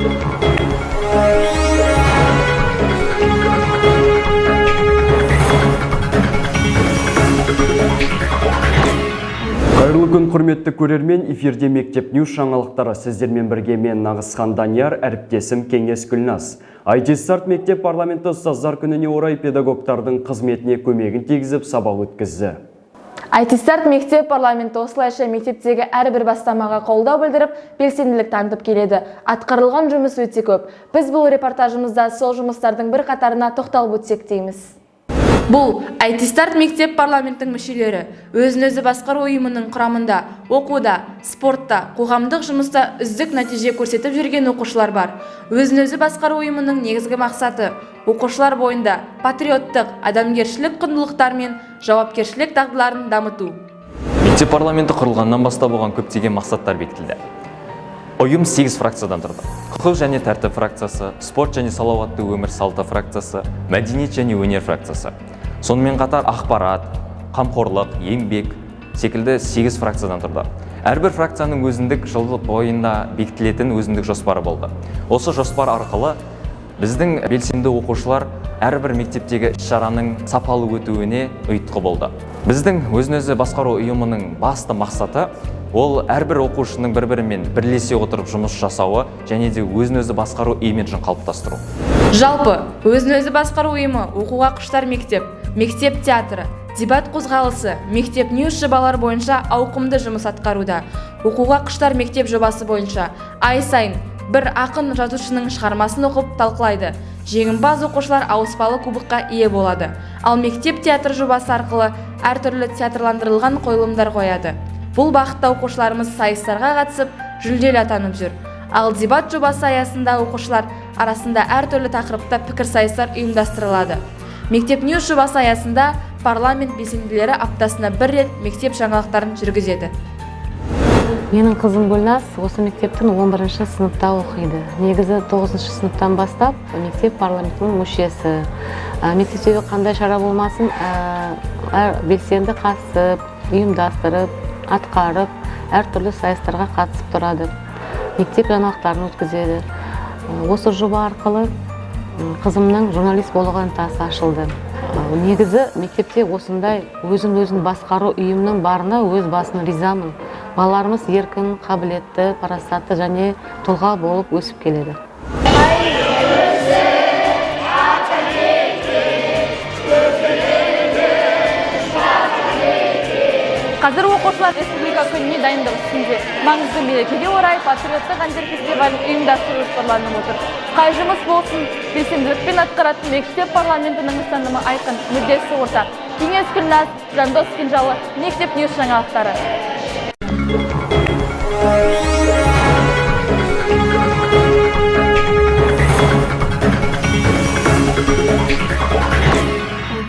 Қайырлы күн, құрметті көрермен, эфирде Мектеп Ньюс жаңалықтары. Сіздермен бірге мен Нағысхан Данияр, әріптесім Кеңес Күлнас. IT-старт мектеп парламенті ұстаздар күніне орай педагогтардың қызметіне көмегін тигізіп сабақ өткізді. IT-старт мектеп парламенті осылайша мектептегі әрбір бастамаға қолдау білдіріп, белсенділік танытып келеді. Атқарылған жұмыс өте көп. Біз бұл репортажымызда сол жұмыстардың бір қатарына тоқталып өтсек дейміз. Бұл IT-старт мектеп парламенттің мүшелері өзін-өзі басқару ұйымының құрамында оқуда, спортта, қоғамдық жұмыста үздік нәтиже көрсетіп жүрген оқушылар бар. Өзін-өзі басқару ұйымының негізгі мақсаты оқушылар бойында патриоттық, адамгершілік құндылықтар мен жауапкершілік дағдыларын дамыту. Мектеп парламенті құрылғаннан бастап оған көптеген мақсаттар бекітілді. Ұйым 8 фракциядан тұрды. Құқық және тәртіп фракциясы, спорт және салауатты өмір салты фракциясы, мәдениет және өнер фракциясы. Сонымен қатар ақпарат, қамқорлық, еңбек секілді 8 фракциядан тұрды. Әрбір фракцияның өзіндік жыл бойында бекітілетін өзіндік жоспары болды. Осы жоспар арқылы біздің белсенді оқушылар әрбір мектептегі іс-шараның сапалы өтуіне ұйытқы болды. Біздің өзін-өзі басқару ұйымының басты мақсаты ол әрбір оқушының бір-бірімен бірлесе отырып жұмыс жасауы және де өзін-өзі басқару имиджін қалыптастыру. Жалпы, өзін-өзі басқару ұйымы оқуға құштар мектеп, мектеп театры, дебат қозғалысы, мектеп Ньюс жобалар бойынша ауқымды жұмыс атқаруда. Оқуға құштар мектеп жобасы бойынша ай сайын бір ақын жазушының шығармасын оқып талқылайды. Жеңімпаз оқушылар ауыспалы кубокқа ие болады. Ал мектеп театр жобасы арқылы әртүрлі театрландырылған қойылымдар қояды. Бұл бағытта оқушыларымыз сайыстарға қатысып, жүлделі атанып жүр. Ал дебат жобасы аясында оқушылар арасында әртүрлі тақырыпта пікір сайыстар ұйымдастырылады. Мектеп Ньюс жобасы аясында парламент белсенділері аптасына бір рет мектеп жаңалықтарын жүргізеді. Менің қызым Гүлназ осы мектептің 11-ші сыныпта оқиды. Негізі 9-ші сыныптан бастап мектеп парламентінің мүшесі. Мектептегі қандай шара болмасын, белсенді қатысып, ұйымдастырып, атқарып, әртүрлі сайыстарға қатысып тұрады. Мектеп жаңалықтарын өткізеді. Осы жоба арқылы қызымның журналист болуға ынтасы ашылды. Негізі мектепте осындай өзін басқару ұйымның барына өз басына ризамын. Балаларымыз еркін, қабілетті, парасатты және тұлға болып өсіп келеді. Қазір оқушылар республика күніне дайындық үстінде. Маңызды мерекеге орай патриоттық әндер фестивалін ұйымдастыру жоспарланып отыр. Қай жұмыс болсын, белсенділікпен атқаратын мектеп парламентінің ұстанымы айқын, мүддесі ортақ. Кеңес Күлнас, Жандос Кенжалы, Мектеп Ньюс жаңалықтары.